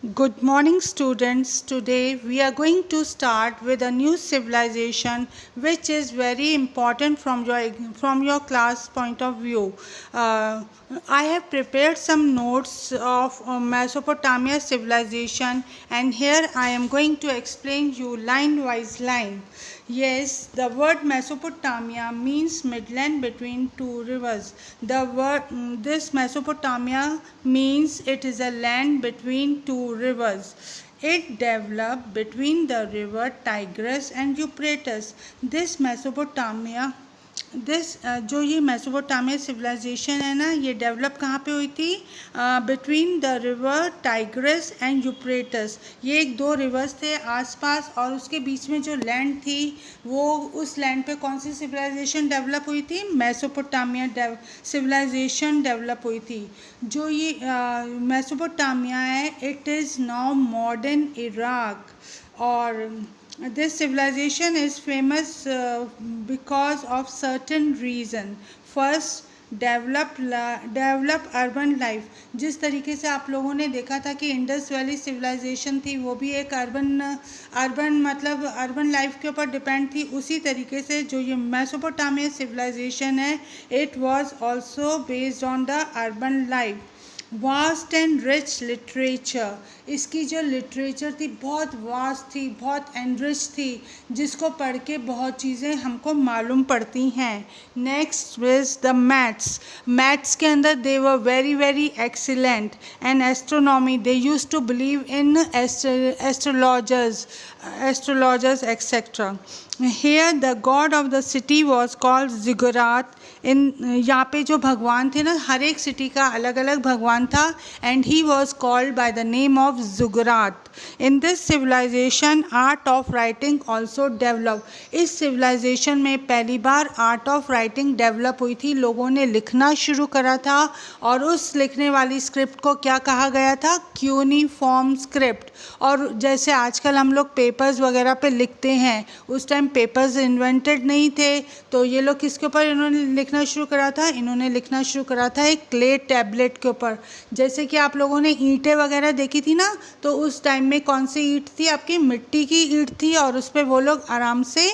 Good morning, students. Today we are going to start with a new civilization which is very important from your class point of view. I have prepared some notes of Mesopotamia civilization, and here I am going to explain you line wise line. Yes, the word Mesopotamia means midland between two rivers. This Mesopotamia means it is a land between two rivers. It developed between the river Tigris and Euphrates. जो ये Mesopotamia civilisation है ना, ये develop कहाँ पे हुई थी? Between the river Tigris and Euphrates. ये एक दो रिवर्स थे आसपास, और उसके बीच में जो लैंड थी वो, उस लैंड पे कौन सी सिविलाइजेशन डेवलप हुई थी? मेसोपोटामिया सिविलाइजेशन डेवलप हुई थी. जो ये मेसोपोटामिया है, it is now modern Iraq. और this civilization is famous because of certain reason. First, develop urban life. जिस तरीके से आप लोगों ने देखा था कि इंडस वैली सिविलाइजेशन थी, वो भी एक अर्बन मतलब अर्बन लाइफ के ऊपर डिपेंड थी. उसी तरीके से जो ये मेसोपोटामिया सिविलाइजेशन है, it was also based on the urban life. Vast and rich literature. इसकी जो लिटरेचर थी बहुत वास्ट थी, बहुत एनरिच थी, जिसको पढ़ के बहुत चीज़ें हमको मालूम पड़ती हैं. नेक्स्ट इज द मैथ्स के अंदर they were very very excellent. And astronomy, they use to believe in astrologers etcetera. Here the god of the city was called Ziggurat. यहाँ पे जो भगवान थे ना, हर एक सिटी का अलग अलग भगवान था, and he was called by the name of Ziggurat. In this civilization art of writing also developed. इस civilization में पहली बार art of writing develop हुई थी. लोगों ने लिखना शुरू करा था, और उस लिखने वाली स्क्रिप्ट को क्या कहा गया था? Cuneiform script. और जैसे आजकल हम लोग पेपर्स वगैरह पे लिखते हैं, उस टाइम पेपर्स इन्वेंटेड नहीं थे, तो ये लोग किसके ऊपर इन्होंने लिखना शुरू करा था? इन्होंने लिखना शुरू करा था एक क्ले टैबलेट के ऊपर. जैसे कि आप लोगों ने ईंटें वगैरह देखी थी ना, तो उस टाइम में कौन सी ईंट थी? आपकी मिट्टी की ईंट थी, और उस पर वो लोग आराम से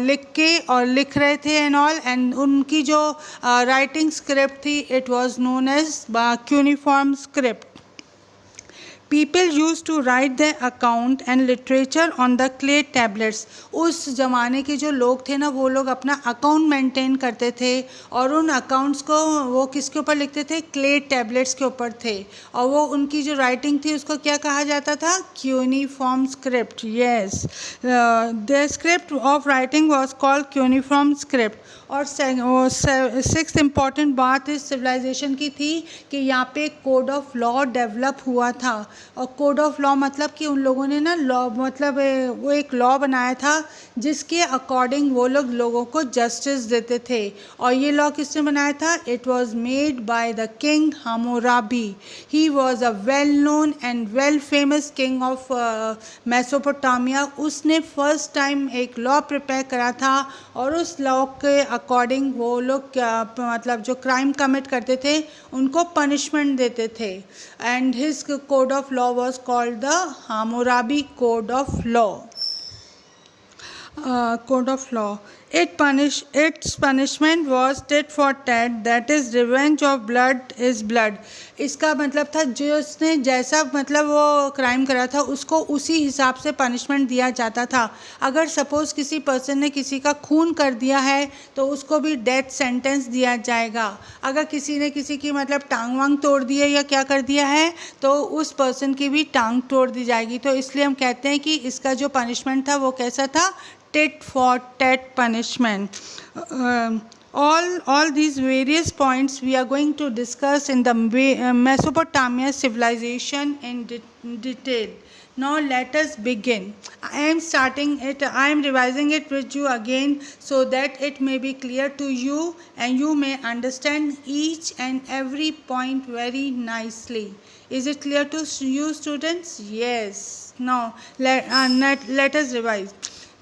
लिख रहे थे एंड ऑल. एंड उनकी जो राइटिंग स्क्रिप्ट थी, it was known as cuneiform script. People used to write their account and literature on the clay tablets. उस ज़माने के जो लोग थे ना, वो लोग अपना अकाउंट मेंटेन करते थे, और उन अकाउंट्स को वो किसके ऊपर लिखते थे? क्ले टैबलेट्स के ऊपर थे. और वो उनकी जो राइटिंग थी, उसको क्या कहा जाता था? Cuneiform script. Yes, the script of writing was called cuneiform script. और सिक्स्थ इम्पॉर्टेंट बात इस सिविलाइजेशन की थी कि यहाँ पे कोड ऑफ लॉ डेवलप हुआ था. और कोड ऑफ लॉ मतलब कि उन लोगों ने ना लॉ मतलब वो एक लॉ बनाया था, जिसके अकॉर्डिंग वो लोगों को जस्टिस देते थे. और ये लॉ किसने बनाया था? It was made by the king Hammurabi. He was a well known and well famous king of Mesopotamia. उसने फर्स्ट टाइम एक लॉ प्रिपेयर करा था, और उस लॉ के अकॉर्डिंग वो लोग मतलब जो क्राइम कमिट करते थे, उनको पनिशमेंट देते थे. And his code of law was called the Hammurabi Code of Law. Code of law. Its punishment was tit for tat, that is revenge of blood is blood. इसका मतलब था जिसने जैसा मतलब वो क्राइम करा था, उसको उसी हिसाब से पनिशमेंट दिया जाता था. अगर सपोज़ किसी पर्सन ने किसी का खून कर दिया है, तो उसको भी डेथ सेंटेंस दिया जाएगा. अगर किसी ने किसी की मतलब टांग वांग तोड़ दी है या क्या कर दिया है, तो उस पर्सन की भी टांग तोड़ दी जाएगी. तो इसलिए हम कहते हैं कि इसका जो पनिशमेंट था वो कैसा था? tit for tat punishment. All these various points we are going to discuss in the Mesopotamia civilization in detail. Now let us begin. I am revising it with you again, so that it may be clear to you and you may understand each and every point very nicely. Is it clear to you, students? Yes. Now let us revise.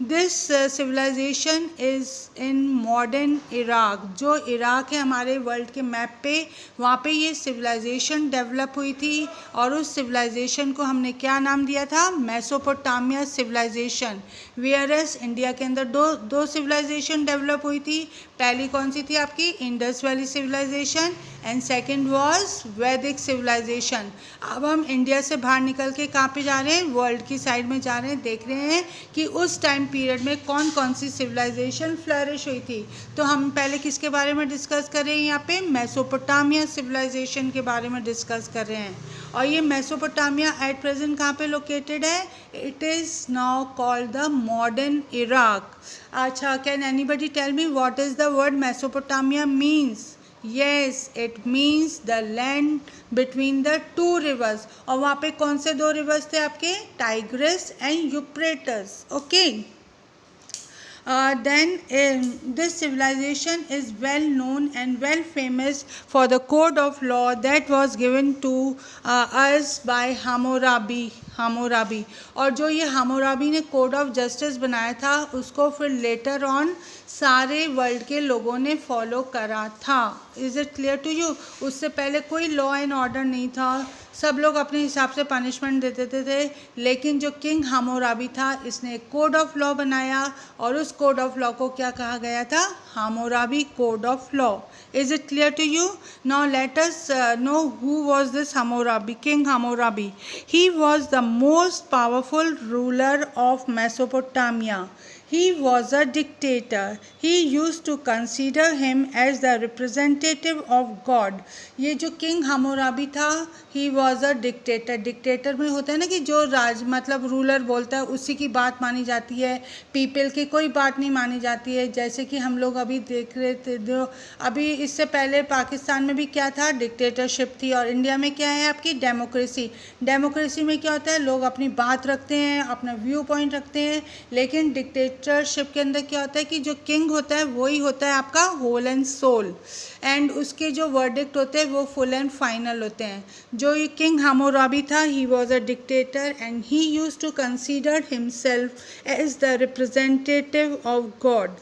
This civilisation is in modern Iraq. जो Iraq है हमारे world के map पे, वहाँ पे ये civilisation develop हुई थी और उस सिविलाइजेशन को हमने क्या नाम दिया था? Mesopotamia civilisation. वेयरएस इंडिया के अंदर दो सिविलाइजेशन डेवलप हुई थी। पहली कौन सी थी आपकी? Indus valley civilisation and second was Vedic civilisation. अब हम इंडिया से बाहर निकल के कहाँ पे जा रहे हैं? वर्ल्ड की साइड में जा रहे हैं। देख रहे हैं कि उस टाइम पीरियड में कौन कौन सी सिविलाइजेशन फ्लरिश हुई थी। तो हम पहले किसके बारे में डिस्कस कर रहे हैं? यहाँ पे मेसोपोटामिया सिविलाइजेशन के बारे में डिस्कस कर रहे हैं। और ये मेसोपोटामिया एट प्रेजेंट कहाँ पे लोकेटेड है? It is now called the modern Iraq. अच्छा, can anybody tell me what is the word Mesopotamia means? Yes, it means the land between the two rivers. और वहाँ पे कौन से दो रिवर्स थे आपके? Tigris and Euphrates. Okay. Then this civilization is well known and well famous for the code of law that was given to us by हामोराबी। और जो ये हामोराबी ने कोड ऑफ जस्टिस बनाया था उसको फिर लेटर ऑन सारे वर्ल्ड के लोगों ने फॉलो करा था। Is it clear to you? उससे पहले कोई लॉ एंड ऑर्डर नहीं था, सब लोग अपने हिसाब से पनिशमेंट देते थे। लेकिन जो किंग हामोराबी था इसने एक कोड ऑफ लॉ बनाया और उस कोड ऑफ लॉ को क्या कहा गया था? Hammurabi code of law. Is it clear to you? Now let us know who was this Hammurabi, king Hammurabi. He was the most powerful ruler of Mesopotamia. He was a dictator. He used to consider him as the representative of God. ये जो king Hammurabi था, he was a dictator. Dictator में होता है ना कि जो राज मतलब रूलर बोलता है उसी की बात मानी जाती है, पीपल की कोई बात नहीं मानी जाती है। जैसे कि हम लोग अभी देख रहे थे, जो अभी इससे पहले पाकिस्तान में भी क्या था? डिक्टेटरशिप थी। और इंडिया में क्या है आपकी? डेमोक्रेसी। डेमोक्रेसी में क्या होता है? लोग अपनी बात रखते हैं, अपना व्यू पॉइंट रखते हैं। लेकिन डिक्टेटरशिप के अंदर क्या होता है कि जो किंग होता है वही होता है आपका होल एंड सोल, एंड उसके जो वर्डिक्ट होते हैं वो फुल एंड फाइनल होते हैं। जो ये किंग हामोराबी था, he was a dictator and he used to consider himself as the representative of God.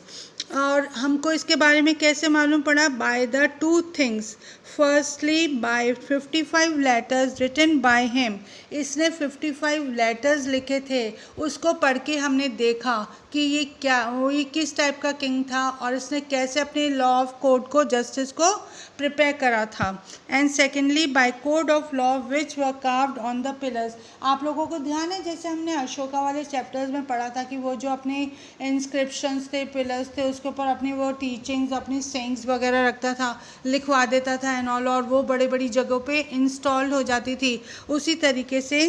और हमको इसके बारे में कैसे मालूम पड़ा? By the two things. Firstly by 55 letters written by him. इसने 55 लेटर्स लिखे थे, उसको पढ़ के हमने देखा कि ये क्या, वो ये किस टाइप का किंग था और इसने कैसे अपने लॉ ऑफ कोड को, जस्टिस को प्रिपेयर करा था। And secondly bye code of law which were carved on the pillars. आप लोगों को ध्यान है जैसे हमने अशोका वाले चैप्टर्स में पढ़ा था कि वो जो अपने इंस्क्रिप्शंस थे, पिलर्स थे, उसके ऊपर अपनी वो टीचिंग्स, अपनी सेइंग्स वगैरह रखता था, लिखवा देता था एंड ऑल, और वो बड़ी बड़ी जगहों पे इंस्टॉल्ड हो जाती थी। उसी तरीके से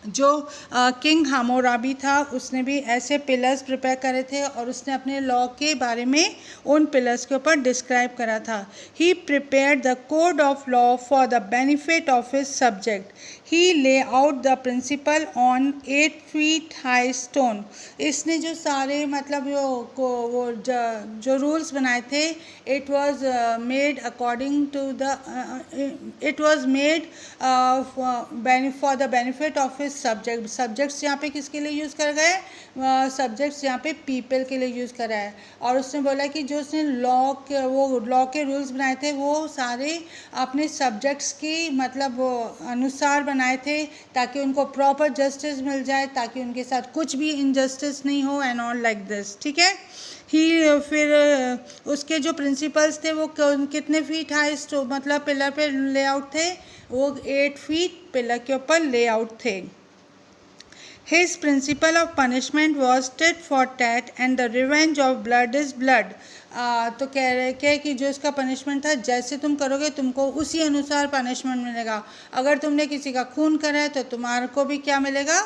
जो किंग हामोराबी था उसने भी ऐसे पिलर्स प्रिपेयर करे थे और उसने अपने लॉ के बारे में उन पिलर्स के ऊपर डिस्क्राइब करा था। He prepared the code of law for the benefit of his subject. He lay out the principle on 8 feet high stone. इसने जो सारे मतलब वो जो रूल्स बनाए थे, it was made according to the it was made for the benefit of subject. Subjects यहाँ पे किसके लिए यूज़ कर गए? सब्जेक्ट्स यहाँ पे पीपल के लिए यूज़ करा है। और उसने बोला कि जो उसने लॉ के रूल्स बनाए थे वो सारे अपने सब्जेक्ट्स की मतलब अनुसार बनाए थे ताकि उनको प्रॉपर जस्टिस मिल जाए, ताकि उनके साथ कुछ भी इनजस्टिस नहीं हो एंड ऑल लाइक दिस। ठीक है। ही फिर उसके जो प्रिंसिपल्स थे वो कितने फीट हाई मतलब पिलर पे लेआउट थे? वो 8 feet पिलर के ऊपर लेआउट थे। His principle of punishment was tit for tat and the revenge of blood is blood. तो कह रहे क्या कि जो इसका पनिशमेंट था, जैसे तुम करोगे तुमको उसी अनुसार पनिशमेंट मिलेगा। अगर तुमने किसी का खून करा है तो तुम्हारे को भी क्या मिलेगा?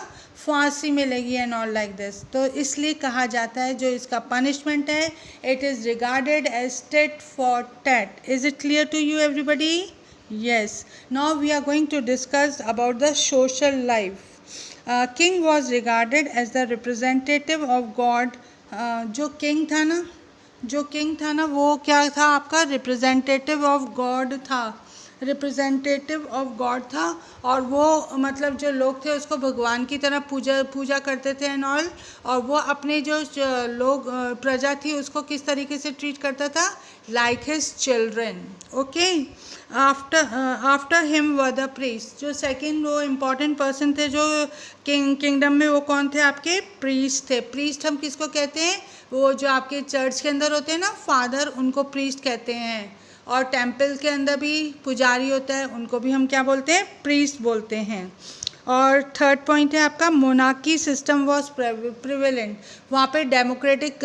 फांसी मिलेगी एंड ऑल लाइक दिस। तो इसलिए कहा जाता है जो इसका पनिशमेंट है, it is regarded as tit for tat. Is it clear to you everybody? Yes. Now we are going to discuss about the social life. King was regarded as the representative of God. जो king था ना वो क्या था आपका? Representative of God था। Representative of God था, और वो मतलब जो लोग थे उसको भगवान की तरह पूजा करते थे एंड ऑल, और वो अपने जो लोग प्रजा थी उसको किस तरीके से ट्रीट करता था, like his children. Okay, after him were the priest, जो सेकंड वो इम्पॉर्टेंट पर्सन थे जो किंगडम में, वो कौन थे आपके, प्रीस्ट थे। प्रीस्ट हम किसको कहते हैं, वो जो आपके चर्च के अंदर होते हैं ना फादर, उनको प्रीस्ट कहते हैं, और टेम्पल के अंदर भी पुजारी होता है, उनको भी हम क्या बोलते हैं, प्रीस्ट बोलते हैं। और थर्ड पॉइंट है आपका मोनार्की सिस्टम वॉज प्रिवेलेंट, वहाँ पे डेमोक्रेटिक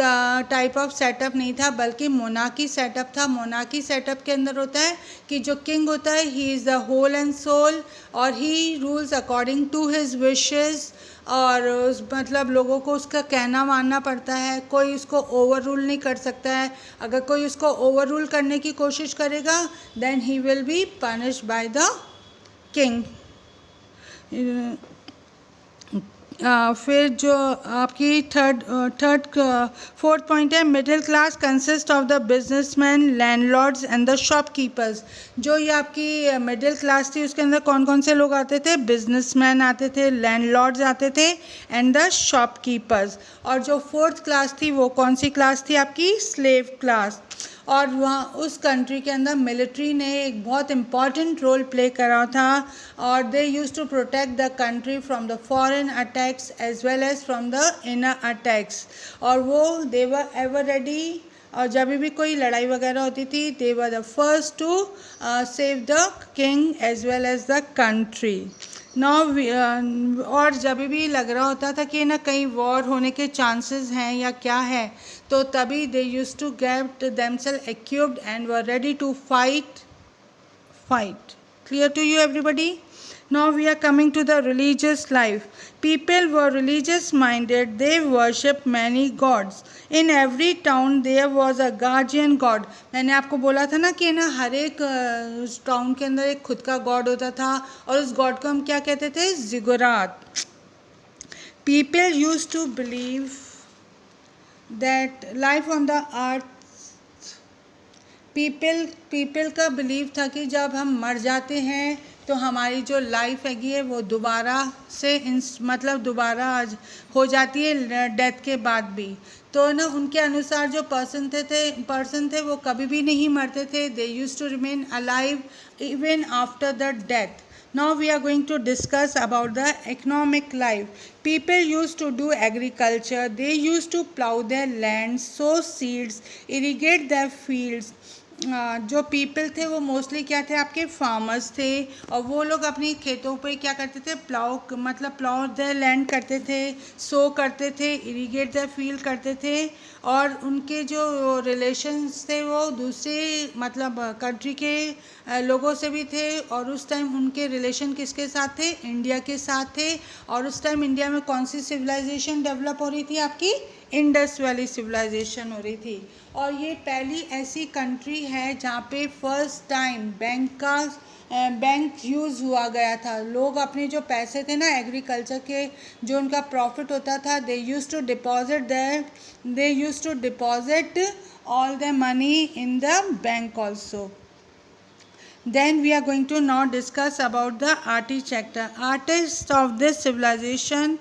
टाइप ऑफ सेटअप नहीं था बल्कि मोनार्की सेटअप था। मोनार्की सेटअप के अंदर होता है कि जो किंग होता है he is the whole and sole, और he rules according to his wishes, और मतलब लोगों को उसका कहना मानना पड़ता है, कोई उसको ओवर रूल नहीं कर सकता है। अगर कोई उसको ओवर रूल करने की कोशिश करेगा then he will be punished by the king. फिर जो आपकी फोर्थ पॉइंट है middle class consist of the businessman, landlords and the shopkeepers. जो ये आपकी मिडिल क्लास थी उसके अंदर कौन कौन से लोग आते थे, बिजनेसमैन आते थे, लैंडलॉर्ड्स आते थे एंड द शॉपकीपर्स। और जो फोर्थ क्लास थी वो कौन सी क्लास थी आपकी, स्लेव क्लास। और वहाँ उस कंट्री के अंदर मिलिट्री ने एक बहुत इम्पॉर्टेंट रोल प्ले करा था, और they used to protect the country from the foreign attacks as well as from the inner attacks. और वो दे वर एवर रेडी, और जब भी कोई लड़ाई वगैरह होती थी they were the first to save the king as well as the country. Now और जब भी लग रहा होता था कि ना कहीं वॉर होने के चांसेस हैं या क्या है, तो तभी they use to get themselves equipped and were ready to fight. Clear to you everybody? Now we are coming to the religious life. People were religious minded, they worship many gods. In every town there was a guardian god. मैंने आपको बोला था ना कि ना हर एक town के अंदर एक खुद का गॉड होता था, और उस गॉड को हम क्या कहते थे, जिगुरात। People used to believe that life on the earth, people का बिलीव था कि जब हम मर जाते हैं तो हमारी जो लाइफ हैगी है वो दोबारा से मतलब दोबारा हो जाती है डेथ के बाद भी। तो ना उनके अनुसार जो पर्सन थे वो कभी भी नहीं मरते थे, they use to remain alive even after the death. Now we are going to discuss about the economic life. People used to do agriculture. They used to plow their lands, sow seeds, irrigate their fields. जो people थे वो mostly क्या थे, आपके farmers थे, और वो लोग अपनी खेतों पे क्या करते थे, प्लाउ देयर लैंड करते थे, सो करते थे, इरीगेट देयर फील्ड करते थे, और उनके जो रिलेशंस थे वो दूसरे मतलब कंट्री के लोगों से भी थे। और उस टाइम उनके रिलेशन किसके साथ थे, इंडिया के साथ थे। और उस टाइम इंडिया में कौन सी सिविलाइजेशन डेवलप हो रही थी, आपकी इंडस वैली सिविलाइजेशन हो रही थी। और ये पहली ऐसी कंट्री है जहाँ पे फर्स्ट टाइम बैंक यूज़ हुआ गया था। लोग अपने जो पैसे थे ना एग्रीकल्चर के, जो उनका प्रॉफिट होता था, they used to deposit all the money in the bank also. Then we are going to now discuss about the architecture. Artists of this civilization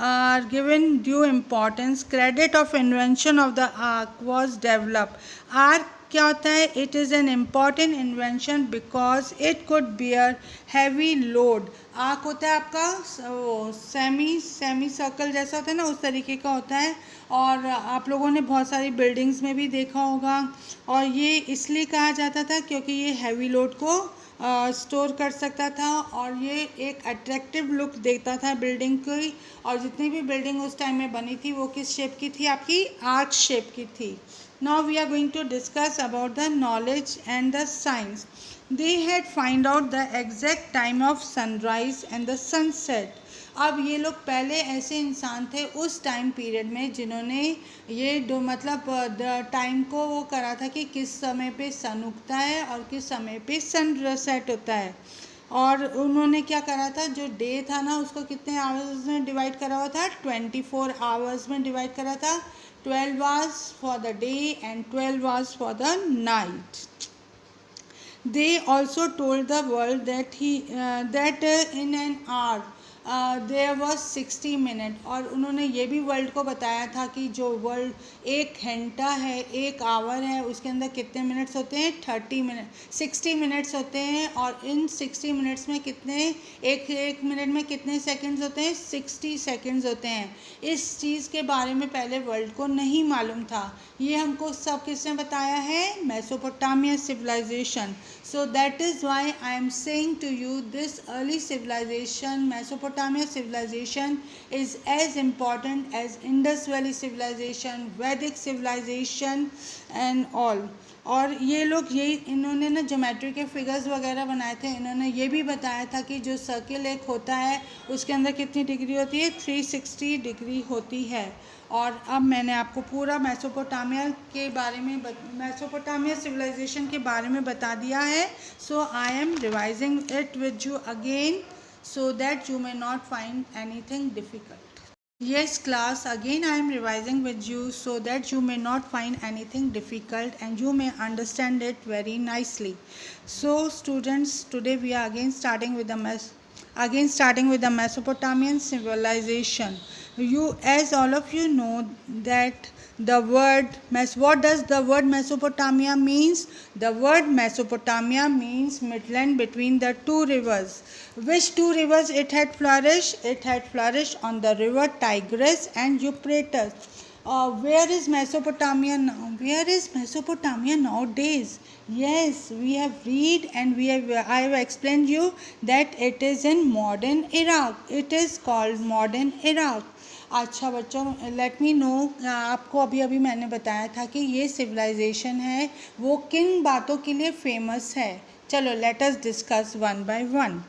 are given due importance. Credit of invention of the ark was developed. Ark क्या होता है, it is an important invention because it could bear heavy load. Arc होता है आपका वो semi circle जैसा होता है ना, उस तरीके का होता है, और आप लोगों ने बहुत सारी बिल्डिंग्स में भी देखा होगा। और ये इसलिए कहा जाता था क्योंकि ये हैवी लोड को स्टोर कर सकता था, और ये एक अट्रैक्टिव लुक देता था बिल्डिंग की। और जितनी भी बिल्डिंग उस टाइम में बनी थी वो किस शेप की थी, आपकी आर्क शेप की थी। Now we are going to discuss about the knowledge and the science. They had find out the exact time of sunrise and the sunset. अब ये लोग पहले ऐसे इंसान थे उस टाइम पीरियड में जिन्होंने ये मतलब टाइम को वो करा था कि किस समय पे सन उगता है और किस समय पे सन सेट होता है। और उन्होंने क्या करा था, जो डे था ना उसको कितने आवर्स में डिवाइड करा हुआ था, 24 आवर्स में डिवाइड करा था। 12 hours for the day and 12 hours for the night. They also told the world that in an hour there was 60 minute, और उन्होंने ये भी वर्ल्ड को बताया था कि जो वर्ल्ड एक घंटा है, एक आवर है, उसके अंदर कितने मिनट्स होते हैं, 60 मिनट्स होते हैं। और इन 60 मिनट्स में कितने, एक मिनट में कितने सेकंड्स होते हैं, 60 सेकंड्स होते हैं। इस चीज़ के बारे में पहले वर्ल्ड को नहीं मालूम था। ये हमको सब किसने बताया है, Mesopotamia civilisation. So that is why I am saying to you, this early civilization, Mesopotamia civilization, is as important as Indus Valley civilization, Vedic civilization and all. और ये लोग इन्होंने ना ज्योमेट्री के फिगर्स वगैरह बनाए थे। इन्होंने ये भी बताया था कि जो सर्किल एक होता है उसके अंदर कितनी डिग्री होती है, 360 डिग्री होती है। और अब मैंने आपको पूरा मेसोपोटामिया के बारे में मेसोपोटामिया सिविलाइजेशन के बारे में बता दिया है। So I am revising it with you again so that you may not find anything difficult. Yes class, again I am revising with you so that you may not find anything difficult and you may understand it very nicely. So students, today we are again starting with the Mesopotamian civilization. As all of you know that what does the word Mesopotamia means? The word Mesopotamia means midland between the two rivers. Which two rivers it had flourished? It had flourished on the river Tigris and Euphrates. Where is Mesopotamia now? Where is Mesopotamia nowadays? Yes, we have read and I have explained you that it is in modern Iraq. It is called modern Iraq. अच्छा बच्चों, let me know, आपको अभी मैंने बताया था कि ये civilisation है वो किन बातों के लिए फेमस है। चलो let us discuss one by one.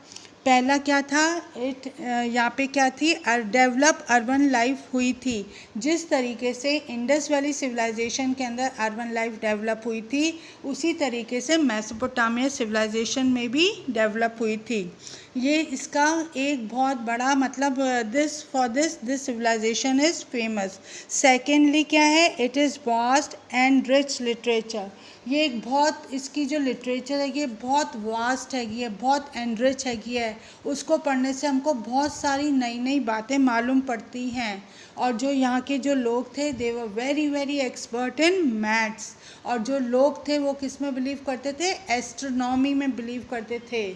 पहला क्या था, यहाँ पे क्या थी, डेवलप अर्बन लाइफ हुई थी। जिस तरीके से इंडस वैली सिविलाइजेशन के अंदर अर्बन लाइफ डेवलप हुई थी उसी तरीके से मेसोपोटामिया सिविलाइजेशन में भी डेवलप हुई थी। ये इसका एक बहुत बड़ा मतलब this civilisation is famous. Secondly क्या है, it is vast and rich literature. ये एक बहुत, इसकी जो लिटरेचर है ये बहुत वास्ट हैगी है, बहुत एनरिच हैगी है। उसको पढ़ने से हमको बहुत सारी नई नई बातें मालूम पड़ती हैं। और जो यहाँ के जो लोग थे they were very very expert in maths. और जो लोग थे वो किस में बिलीव करते थे, एस्ट्रोनॉमी में बिलीव करते थे।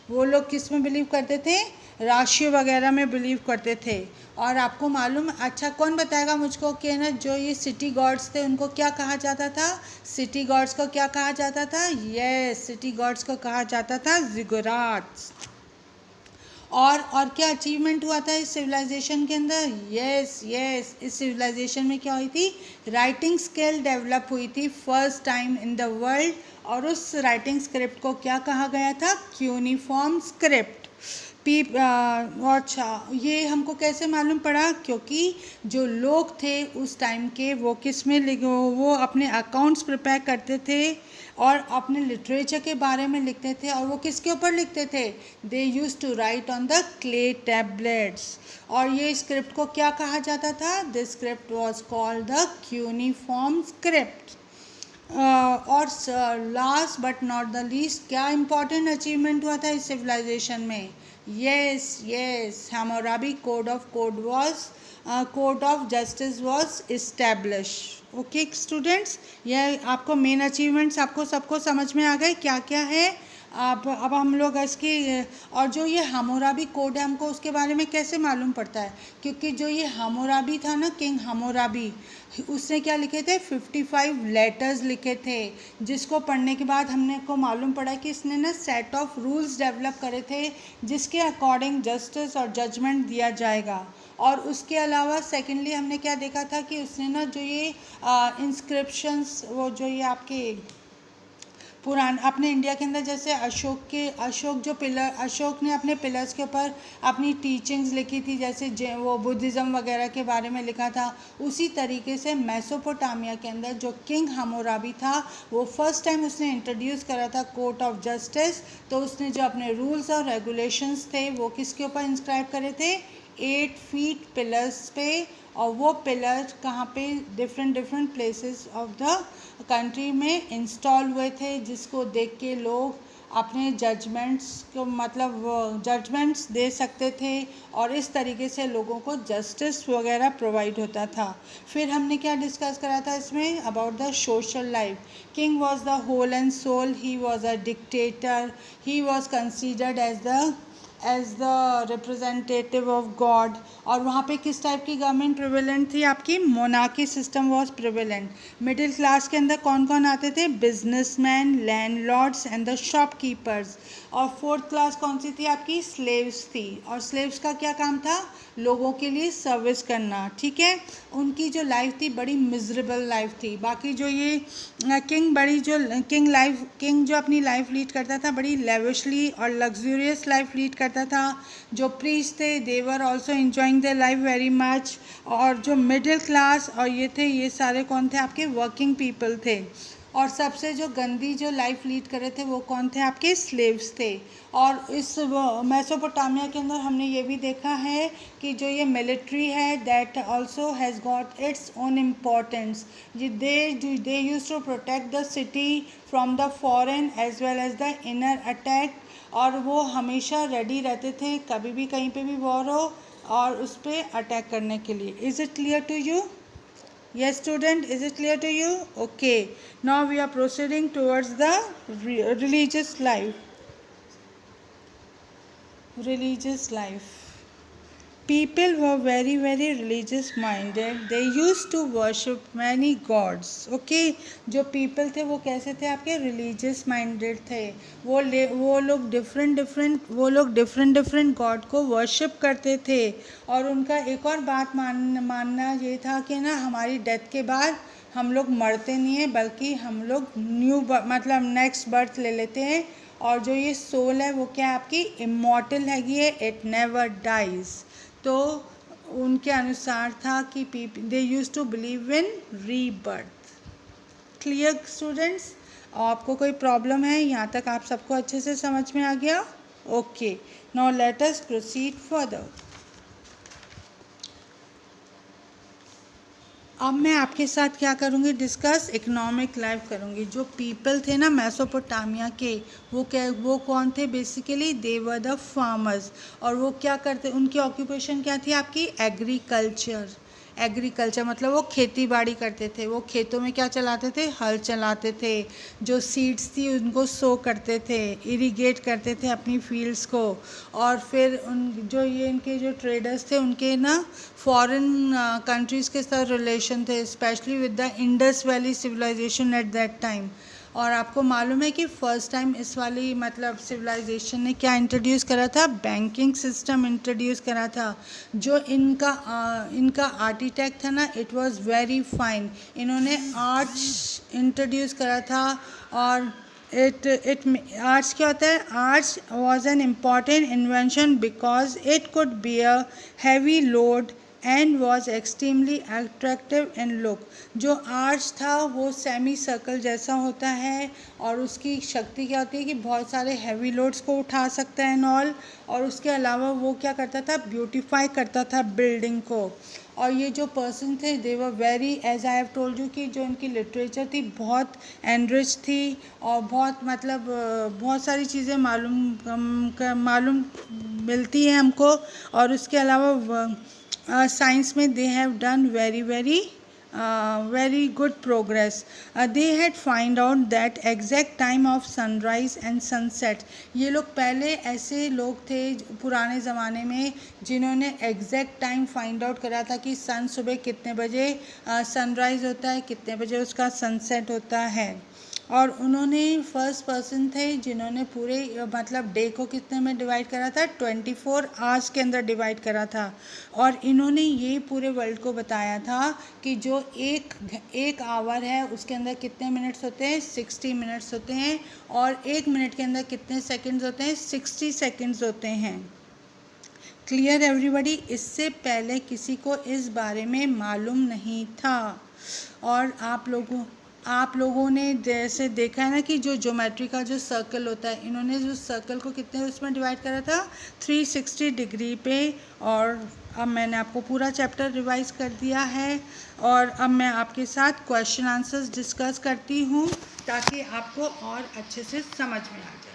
वो लोग किस में बिलीव करते थे, राशि वगैरह में बिलीव करते थे। और आपको मालूम, अच्छा कौन बताएगा मुझको कि ना जो ये सिटी गॉड्स थे उनको क्या कहा जाता था, सिटी गॉड्स को क्या कहा जाता था, यस सिटी गॉड्स को कहा जाता था जिगुराट्स। और क्या अचीवमेंट हुआ था इस सिविलाइजेशन के अंदर, यस इस सिविलाइजेशन में क्या हुई थी, राइटिंग स्किल डेवलप हुई थी first time in the world. और उस राइटिंग स्क्रिप्ट को क्या कहा गया था, क्यूनिफॉर्म स्क्रिप्ट। अच्छा ये हमको कैसे मालूम पड़ा, क्योंकि जो लोग थे उस टाइम के वो किस में वो अपने अकाउंट्स प्रिपेयर करते थे और अपने लिटरेचर के बारे में लिखते थे। और वो किसके ऊपर लिखते थे, they use to write on the clay tablets. और ये स्क्रिप्ट को क्या कहा जाता था, this script was called the cuneiform script. और last but not the least, क्या इम्पॉर्टेंट अचीवमेंट हुआ था इस सिविलाइजेशन में, yes Hammurabi code of justice was established। Okay students, यह आपको मेन अचीवमेंट्स आपको सबको समझ में आ गए क्या क्या है। अब हम लोग इसकी, और जो ये हम्मुराबी कोड है हमको उसके बारे में कैसे मालूम पड़ता है, क्योंकि जो ये हम्मुराबी था ना, किंग हम्मुराबी, उसने क्या लिखे थे, 55 लेटर्स लिखे थे। जिसको पढ़ने के बाद हमने को मालूम पड़ा कि इसने ना सेट ऑफ रूल्स डेवलप करे थे जिसके अकॉर्डिंग जस्टिस और जजमेंट दिया जाएगा। और उसके अलावा सेकेंडली हमने क्या देखा था कि उसने ना जो ये इंस्क्रिप्शंस, वो जो ये आपके पुराने अपने इंडिया के अंदर जैसे अशोक ने अपने पिलर्स के ऊपर अपनी टीचिंग्स लिखी थी, जैसे वो बुद्धिज़्म वगैरह के बारे में लिखा था। उसी तरीके से मेसोपोटामिया के अंदर जो किंग हम्मुराबी था वो फर्स्ट टाइम उसने इंट्रोड्यूस करा था कोर्ट ऑफ जस्टिस। तो उसने जो अपने रूल्स और रेगुलेशंस थे वो किसके ऊपर इंस्क्राइब करे थे, 8 फीट पिलर्स पे। और वो पिलर कहाँ पे, different places of the country में इंस्टॉल हुए थे, जिसको देख के लोग अपने जजमेंट्स को मतलब जजमेंट्स दे सकते थे और इस तरीके से लोगों को जस्टिस वगैरह प्रोवाइड होता था। फिर हमने क्या डिस्कस करा था इसमें about the social life. King was the whole and soul, he was a dictator, he was considered as the representative of God. और वहाँ पे किस टाइप की गवर्नमेंट प्रिवेलेंट थी आपकी? Monarchy system was prevalent. Middle class के अंदर कौन कौन आते थे? Businessman, landlords and the shopkeepers. और फोर्थ क्लास कौन सी थी आपकी? स्लेव्स थी। और स्लेव्स का क्या काम था? लोगों के लिए सर्विस करना, ठीक है। उनकी जो लाइफ थी बड़ी मिजरेबल लाइफ थी। बाकी जो ये किंग जो अपनी लाइफ लीड करता था बड़ी लेविशली और लग्जूरियस लाइफ लीड करता था। जो प्रीस्ट थे they were also enjoying their life very much. और जो मिडिल क्लास और ये सारे कौन थे? आपके वर्किंग पीपल थे। और सबसे जो गंदी जो लाइफ लीड कर रहे थे वो कौन थे? आपके स्लेव्स थे। और इस मेसोपोटामिया के अंदर हमने ये भी देखा है कि जो ये मिलिट्री है that also has got its own importance. They use to protect the city from the foreign as well as the inner attack. और वो हमेशा रेडी रहते थे कभी भी कहीं पे भी वॉर हो और उस पर अटैक करने के लिए। Is it clear to you? Yes student, is it clear to you? Okay, now we are proceeding towards the religious life. People were very religious minded. They used to worship many gods. Okay, जो people थे वो कैसे थे? आपके religious minded थे। वो लोग different god को worship करते थे। और उनका एक और बात मानना ये था कि ना हमारी डेथ के बाद हम लोग मरते नहीं हैं बल्कि हम लोग मतलब नेक्स्ट बर्थ ले लेते हैं। और जो ये सोल है वो क्या है आपकी? इमॉर्टल हैगी है, इट नेवर डाइज। तो उनके अनुसार था कि they use to believe in rebirth. Clear students? आपको कोई प्रॉब्लम है? यहाँ तक आप सबको अच्छे से समझ में आ गया? ओके, नाउ लेट अस प्रोसीड फर्दर। अब मैं आपके साथ क्या करूँगी? डिस्कस इकोनॉमिक लाइफ करूँगी। जो पीपल थे ना मेसोपोटामिया के, वो कौन थे? Basically they were the farmers. और वो क्या करते? उनकी ऑक्यूपेशन क्या थी आपकी? एग्रीकल्चर मतलब वो खेती बाड़ी करते थे। वो खेतों में क्या चलाते थे? हल चलाते थे। जो सीड्स थी उनको सो करते थे, इरिगेट करते थे अपनी फील्ड्स को। और फिर इनके जो ट्रेडर्स थे उनके ना फॉरेन कंट्रीज़ के साथ रिलेशन थे, specially with the Indus valley civilisation at that time. और आपको मालूम है कि फ़र्स्ट टाइम इस वाली मतलब सिविलाइजेशन ने क्या इंट्रोड्यूस करा था? बैंकिंग सिस्टम इंट्रोड्यूस करा था। जो इनका आर्किटेक्ट था ना, इट वाज वेरी फाइन। इन्होंने आर्च इंट्रोड्यूस करा था। और आर्च क्या होता है? Arch was an important invention because it could bear heavy load and was extremely attractive in look. जो आर्च था वो सेमी सर्कल जैसा होता है और उसकी शक्ति क्या होती है कि बहुत सारे हैवी लोड्स को उठा सकता है एंड ऑल। और उसके अलावा वो क्या करता था? ब्यूटीफाई करता था बिल्डिंग को। और ये जो पर्सन थे they were very, as I have told you, कि जो इनकी लिटरेचर थी बहुत एनरिच थी और बहुत मतलब बहुत सारी चीज़ें मालूम मिलती हैं हमको। और उसके अलावा साइंस में they have done very good progress. They had find out that exact time of sunrise and sunset. ये लोग पहले ऐसे लोग थे पुराने ज़माने में जिन्होंने एग्जैक्ट टाइम फाइंड आउट करा था कि सन सुबह कितने बजे सनराइज़ होता है, कितने बजे उसका सनसेट होता है। और उन्होंने फर्स्ट पर्सन थे जिन्होंने पूरे मतलब डे को कितने में डिवाइड करा था? 24 आवर्स के अंदर डिवाइड करा था। और इन्होंने ये पूरे वर्ल्ड को बताया था कि जो एक आवर है उसके अंदर कितने मिनट्स होते हैं? 60 मिनट्स होते हैं। और एक मिनट के अंदर कितने सेकंड्स होते हैं? 60 सेकंड्स होते हैं। Clear everybody? इससे पहले किसी को इस बारे में मालूम नहीं था। और आप लोगों ने जैसे देखा है ना कि जो ज्योमेट्री का जो सर्कल होता है, इन्होंने जो सर्कल को कितने उसमें डिवाइड करा था? 360 डिग्री पे। और अब मैंने आपको पूरा चैप्टर रिवाइज कर दिया है। और अब मैं आपके साथ क्वेश्चन आंसर्स डिस्कस करती हूँ ताकि आपको और अच्छे से समझ में आ जाए।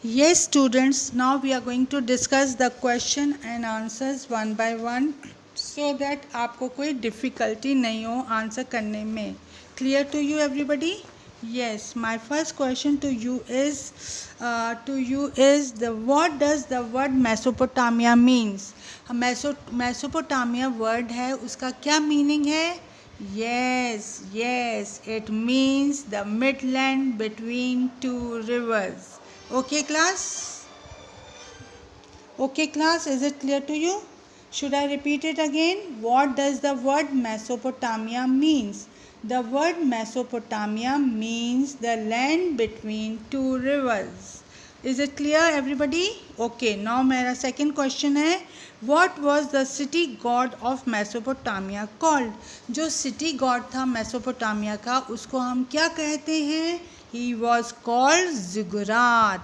Yes, students, now we are going to discuss the question and answers one by one so that आपको कोई difficulty नहीं हो आंसर करने में. Clear to you everybody? Yes, my first question to you is the what does the word Mesopotamia means? Mesopotamia word है, उसका क्या meaning है? Yes, it means the midland between two rivers. Okay class, is it clear to you? Should I repeat it again? What does the word Mesopotamia means? The word Mesopotamia means the land between two rivers. Is it clear everybody? Okay, now मेरा second question है, what was the city god of Mesopotamia called? जो city god था Mesopotamia का, उसको हम क्या कहते हैं? He was called Ziggurat.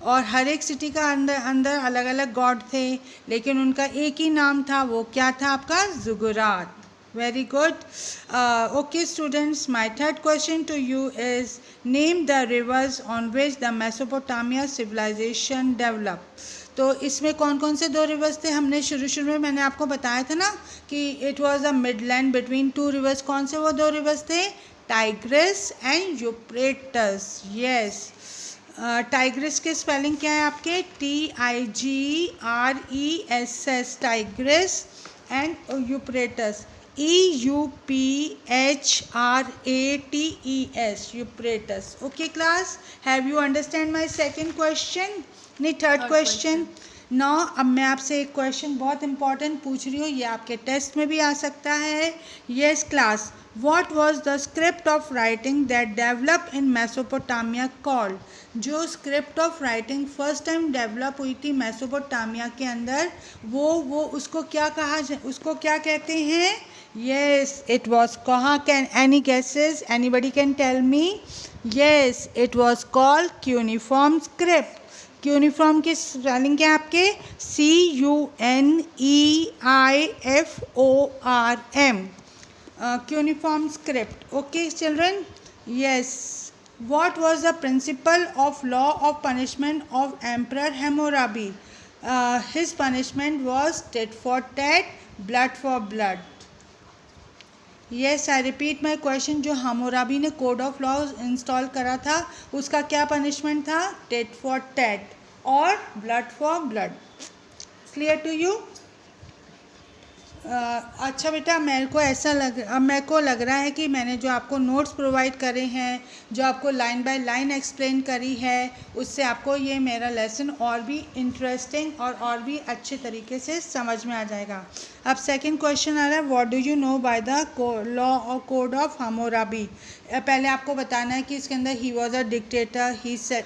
और हर एक सिटी का अंदर अलग अलग गॉड थे, लेकिन उनका एक ही नाम था, वो क्या था आपका? Ziggurat. Very good. Okay students, my third question to you is name the rivers on which the Mesopotamia civilization develop. तो इसमें कौन कौन से दो रिवर्स थे? हमने शुरू में मैंने आपको बताया था ना कि it was a Midland between two reverse. कौन से वो दो रिवर्स थे? Tigris and Euphrates. Yes, Tigris के स्पेलिंग क्या है आपके? TIGRESS, Tigris, and Euphrates EUPHRATES, Euphrates. Okay class, have you understand my second question? नहीं, थर्ड क्वेश्चन. नाउ अब मैं आपसे एक क्वेश्चन बहुत इंपॉर्टेंट पूछ रही हूँ, ये आपके टेस्ट में भी आ सकता है. Yes class, what was the script of writing that developed in Mesopotamia called? जो script of writing first time develop हुई थी मेसोपोटामिया के अंदर, वो उसको क्या कहा, उसको क्या कहते हैं? यस, इट वॉज कहा. Can any guesses? Anybody can tell me? Yes, it was called cuneiform script. Cuneiform की स्पेलिंग क्या है आपके? CUNEIFORM. Cuneiform script. Okay children? Yes. What was the principle of law of punishment of Emperor Hammurabi? His punishment was tit for tat, blood for blood. Yes, I repeat my question. जो Hammurabi ने code of law install करा था, उसका क्या punishment था? Tit for tat और blood for blood. Clear to you? अच्छा बेटा, मेरे को लग रहा है कि मैंने जो आपको नोट्स प्रोवाइड करे हैं, जो आपको लाइन बाय लाइन एक्सप्लेन करी है, उससे आपको ये मेरा लेसन और भी इंटरेस्टिंग और भी अच्छे तरीके से समझ में आ जाएगा. अब सेकंड क्वेश्चन आ रहा है, what do you know by the law और कोड ऑफ हम्मुराबी. पहले आपको बताना है कि इसके अंदर ही was a dictator. He said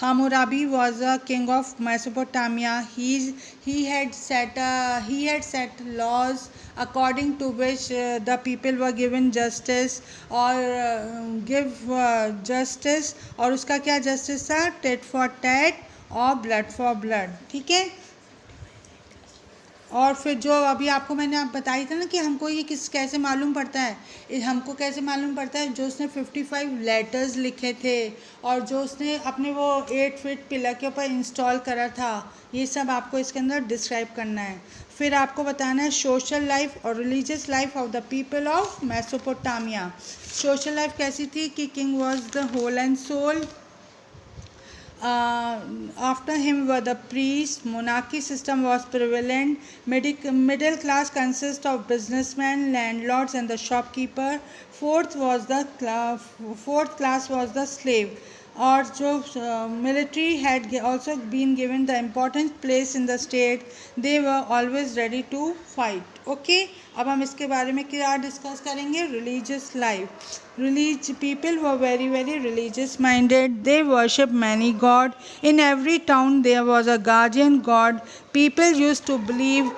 Hammurabi was a king of Mesopotamia. He had set laws according to which the people were given justice or give justice. और उसका क्या justice था? tit for tat और blood for blood. ठीक है. और फिर जो अभी आपको मैंने आप बताई था ना कि हमको ये कैसे मालूम पड़ता है, हमको कैसे मालूम पड़ता है? जो उसने 55 लेटर्स लिखे थे और जो उसने अपने वो 8 फीट पिलर के ऊपर इंस्टॉल करा था, ये सब आपको इसके अंदर डिस्क्राइब करना है. फिर आपको बताना है सोशल लाइफ और religious life of the people of Mesopotamia. Social life कैसी थी कि king was the whole and soul. After him were the priests. Monarchy system was prevalent. Middle class consists of businessmen, landlords, and the shopkeeper. Fourth class was the slave. और जो military had also been given the important place in the state. They were always ready to fight. Okay, अब हम इसके बारे में क्या discuss करेंगे? Religious life. People were very religious minded. They worshiped many gods. In every town there was a guardian god. People used to believe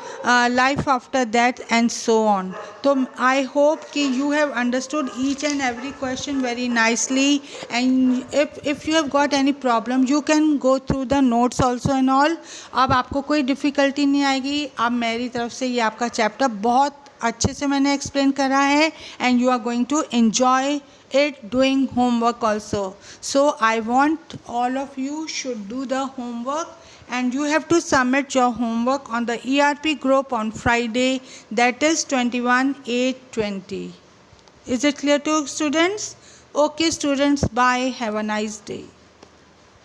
life after death and so on. So I hope कि you have understood each and every question very nicely. And if you have got any problem, you can go through the notes also and all. अब आपको कोई difficulty नहीं आएगी. अब मेरी तरफ से ये आपका चैप्टर बहुत अच्छे से मैंने एक्सप्लेन करा है and you are going to enjoy it doing homework also. So I want all of you should do the homework, and you have to submit your homework on the ERP group on Friday, that is 21/8/20. Is it clear to students? Okay students, bye, have a nice day.